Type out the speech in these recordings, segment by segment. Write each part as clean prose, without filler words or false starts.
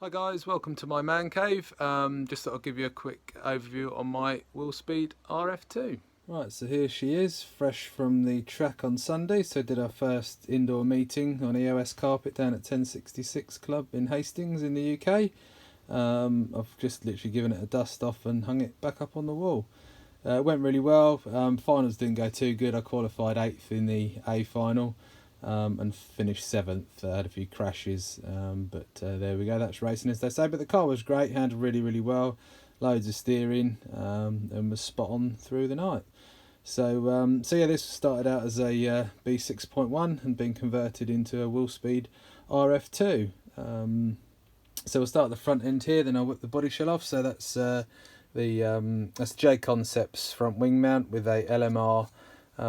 Hi guys, welcome to my man cave. Just thought I'd give you a quick overview on my Willspeed RF2. Right, so here she is, fresh from the track on Sunday. So did our first indoor meeting on EOS carpet down at 1066 Club in Hastings in the UK. I've just literally given it a dust off and hung it back up on the wall. It went really well. Finals didn't go too good. I qualified 8th in the A final. And finished 7th. Had a few crashes, but there we go, that's racing as they say. But the car was great, handled really well, loads of steering, and was spot on through the night. So yeah, this started out as a B6.1 and been converted into a Willspeed RF2. So we'll start at the front end here, then I'll whip the body shell off. So that's that's J Concepts front wing mount with a LMR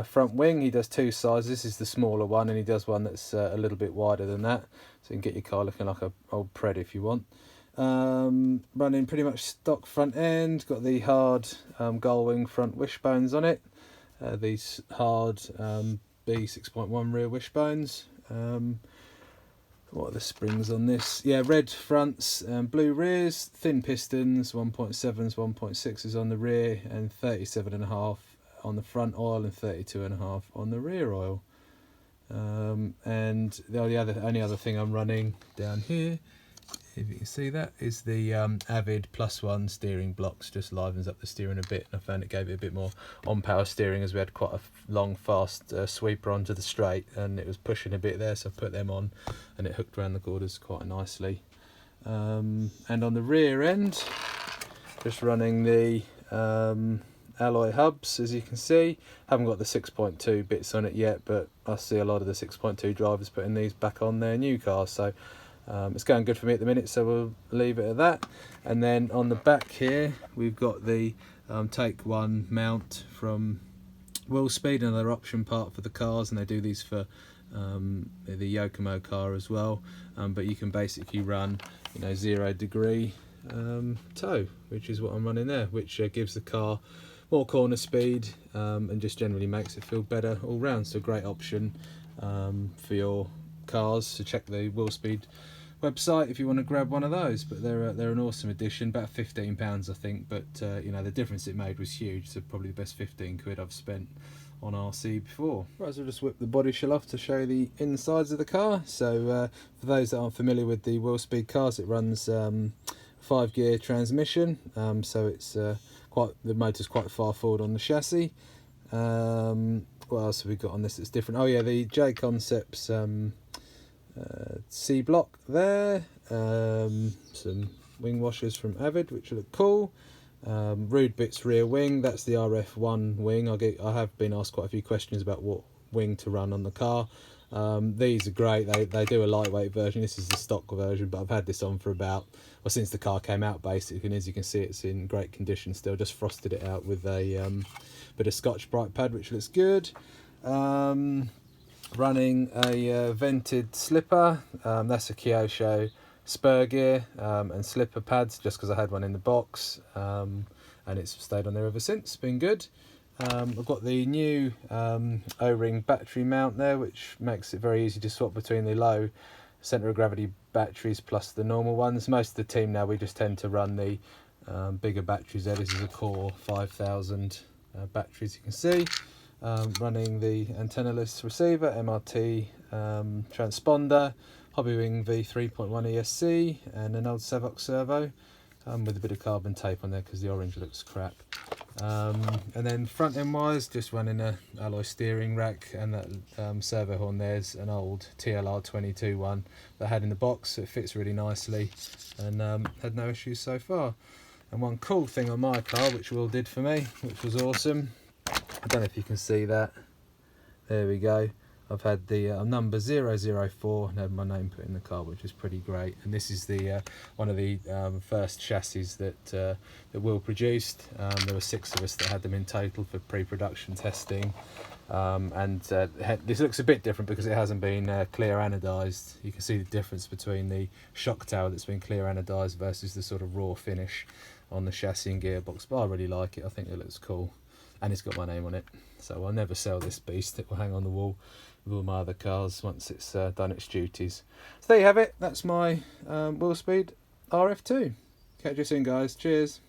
front wing. He does two sizes. This is the smaller one, and he does one that's a little bit wider than that, so you can get your car looking like a old Pred if you want. Running pretty much stock front end. Got the hard gull wing front wishbones on it. These hard B6.1 rear wishbones. What are the springs on this? Yeah, red fronts, blue rears, thin pistons, 1.7s, 1.6s on the rear, and 37.5 on the front oil and 32.5 on the rear oil. And the only other thing I'm running down here, if you can see that, is the Avid +1 steering blocks. Just livens up the steering a bit, and I found it gave it a bit more on-power steering as we had quite a long fast sweeper onto the straight and it was pushing a bit there, so I put them on and it hooked around the quarters quite nicely. And on the rear end, just running the alloy hubs, as you can see. Haven't got the 6.2 bits on it yet, but I see a lot of the 6.2 drivers putting these back on their new cars, so it's going good for me at the minute, so we'll leave it at that. And then on the back here we've got the Take One mount from Willspeed, another option part for the cars, and they do these for the Yokomo car as well. But you can basically run 0 degree tow, which is what I'm running there, which gives the car more corner speed and just generally makes it feel better all round. So a great option for your cars. So check the Willspeed website if you want to grab one of those. But they're an awesome addition, about £15 I think, but the difference it made was huge, so probably the best 15 quid I've spent on RC before. Right, so I'll just whip the body shell off to show you the insides of the car. So for those that aren't familiar with the Willspeed cars, it runs 5-gear transmission, so it's the motor's quite far forward on the chassis. What else have we got on this that's different? Oh yeah, the J Concepts C block there. Some wing washers from Avid, which look cool. Rude Bits rear wing, that's the RF1 wing. I have been asked quite a few questions about what wing to run on the car. These are great. They do a lightweight version. This is the stock version, but I've had this on for since the car came out basically, and as you can see it's in great condition still. Just frosted it out with a bit of Scotch-Brite pad, which looks good. Running a vented slipper, that's a Kyosho spur gear and slipper pads, just because I had one in the box, and it's stayed on there ever since. Been good. I've got the new O-ring battery mount there, which makes it very easy to swap between the low centre of gravity batteries plus the normal ones. Most of the team now, we just tend to run the bigger batteries there. This is a Core 5000 battery, as you can see. Running the antennaless receiver, MRT transponder, Hobbywing V3.1 ESC, and an old Savox servo with a bit of carbon tape on there because the orange looks crap. And then front end wise, just running a alloy steering rack, and that servo horn there's an old TLR 22 one that I had in the box. It fits really nicely and had no issues so far. And one cool thing on my car, which Will did for me, which was awesome, I don't know if you can see that, there we go. I've had the number 004 and had my name put in the car, which is pretty great. And this is the one of the first chassis that Will produced. There were 6 of us that had them in total for pre-production testing. This looks a bit different because it hasn't been clear anodised. You can see the difference between the shock tower that's been clear anodised versus the sort of raw finish on the chassis and gearbox. But I really like it. I think it looks cool, and it's got my name on it. So I'll never sell this beast. It will hang on the wall with all my other cars once it's done its duties. So there you have it. That's my Willspeed RF2. Catch you soon, guys. Cheers.